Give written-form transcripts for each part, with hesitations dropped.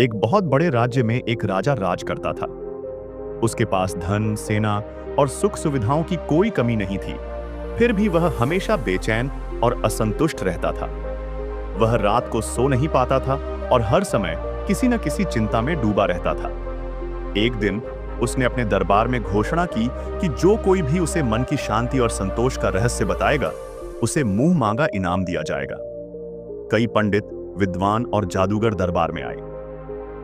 एक बहुत बड़े राज्य में एक राजा राज करता था। उसके पास धन, सेना और सुख सुविधाओं की कोई कमी नहीं थी। फिर भी वह हमेशा बेचैन और असंतुष्ट रहता था। वह रात को सो नहीं पाता था और हर समय किसी न किसी चिंता में डूबा रहता था। एक दिन उसने अपने दरबार में घोषणा की कि जो कोई भी उसे मन की शांति और संतोष का रहस्य बताएगा, उसे मुंह मांगा इनाम दिया जाएगा। कई पंडित, विद्वान और जादूगर दरबार में आए।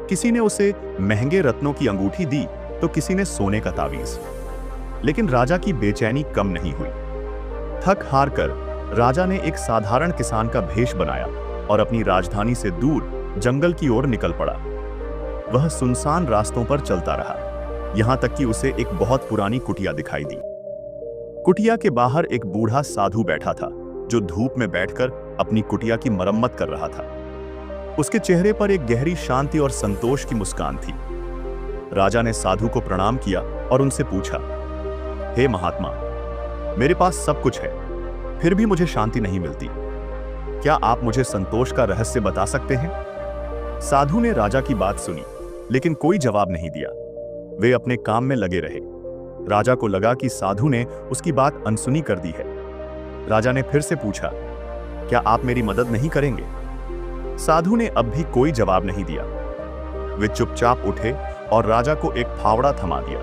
किसी ने उसे महंगे रत्नों की अंगूठी दी तो किसी ने सोने का तावीज। लेकिन राजा की बेचैनी कम नहीं हुई। थक हार कर राजा ने एक साधारण किसान का भेष बनाया और अपनी राजधानी से दूर जंगल की ओर निकल पड़ा। वह सुनसान रास्तों पर चलता रहा, यहां तक कि उसे एक बहुत पुरानी कुटिया दिखाई दी। कुटिया के बाहर एक बूढ़ा साधु बैठा था, जो धूप में बैठकर अपनी कुटिया की मरम्मत कर रहा था। उसके चेहरे पर एक गहरी शांति और संतोष की मुस्कान थी। राजा ने साधु को प्रणाम किया और उनसे पूछा, हे महात्मा, मेरे पास सब कुछ है, फिर भी मुझे शांति नहीं मिलती। क्या आप मुझे संतोष का रहस्य बता सकते हैं? साधु ने राजा की बात सुनी, लेकिन कोई जवाब नहीं दिया। वे अपने काम में लगे रहे। राजा को लगा कि साधु ने उसकी बात अनसुनी कर दी है। राजा ने फिर से पूछा, क्या आप मेरी मदद नहीं करेंगे? साधु ने अब भी कोई जवाब नहीं दिया। वे चुपचाप उठे और राजा को एक फावड़ा थमा दिया।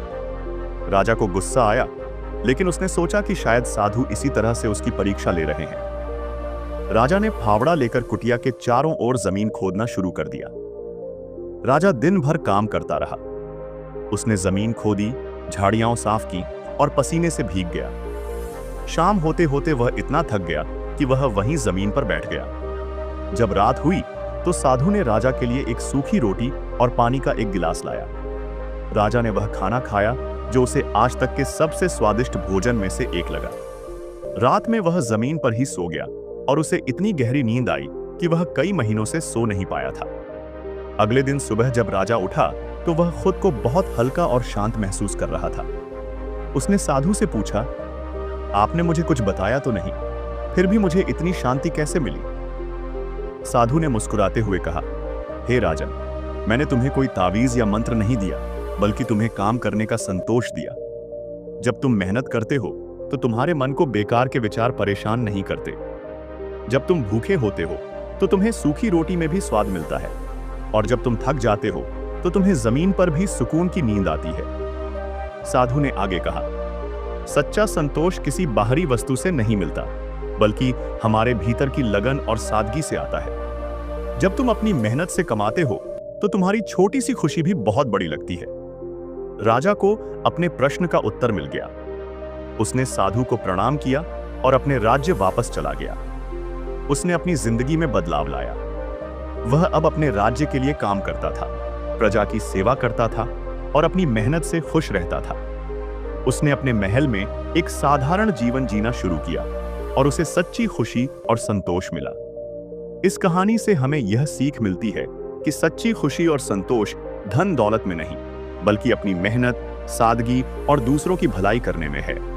राजा को गुस्सा आया, लेकिन उसने सोचा कि शायद साधु इसी तरह से उसकी परीक्षा ले रहे हैं। राजा ने फावड़ा लेकर कुटिया के चारों ओर जमीन खोदना शुरू कर दिया। राजा दिन भर काम करता रहा। उसने जमीन खोदी, झाड़ियां साफ की और पसीने से भीग गया। शाम होते होते वह इतना थक गया कि वह वहीं जमीन पर बैठ गया। जब रात हुई तो साधु ने राजा के लिए एक सूखी रोटी और पानी का एक गिलास लाया। राजा ने वह खाना खाया जो उसे आज तक के सबसे स्वादिष्ट भोजन में से एक लगा। रात में वह जमीन पर ही सो गया और उसे इतनी गहरी नींद आई कि वह कई महीनों से सो नहीं पाया था। अगले दिन सुबह जब राजा उठा तो वह खुद को बहुत हल्का और शांत महसूस कर रहा था। उसने साधु से पूछा, आपने मुझे कुछ बताया तो नहीं, फिर भी मुझे इतनी शांति कैसे मिली? साधु ने मुस्कुराते हुए कहा, हे राजन, मैंने तुम्हें कोई तावीज या मंत्र नहीं दिया, बल्कि तुम्हें काम करने का संतोष दिया। जब तुम मेहनत करते हो तो तुम्हारे मन को बेकार के विचार परेशान नहीं करते। जब तुम भूखे होते हो तो तुम्हें सूखी रोटी में भी स्वाद मिलता है, और जब तुम थक जाते हो तो तुम्हें जमीन पर भी सुकून की नींद आती है। साधु ने आगे कहा, सच्चा संतोष किसी बाहरी वस्तु से नहीं मिलता, बल्कि हमारे भीतर की लगन और सादगी से आता है। जब तुम अपनी मेहनत से कमाते हो तो तुम्हारी छोटी सी खुशी भी बहुत बड़ी लगती है। राजा को अपने प्रश्न का उत्तर मिल गया। उसने साधु को प्रणाम किया और अपने राज्य वापस चला गया। उसने अपनी जिंदगी में बदलाव लाया। वह अब अपने राज्य के लिए काम करता था, प्रजा की सेवा करता था और अपनी मेहनत से खुश रहता था। उसने अपने महल में एक साधारण जीवन जीना शुरू किया और उसे सच्ची खुशी और संतोष मिला। इस कहानी से हमें यह सीख मिलती है कि सच्ची खुशी और संतोष धन दौलत में नहीं, बल्कि अपनी मेहनत, सादगी और दूसरों की भलाई करने में है।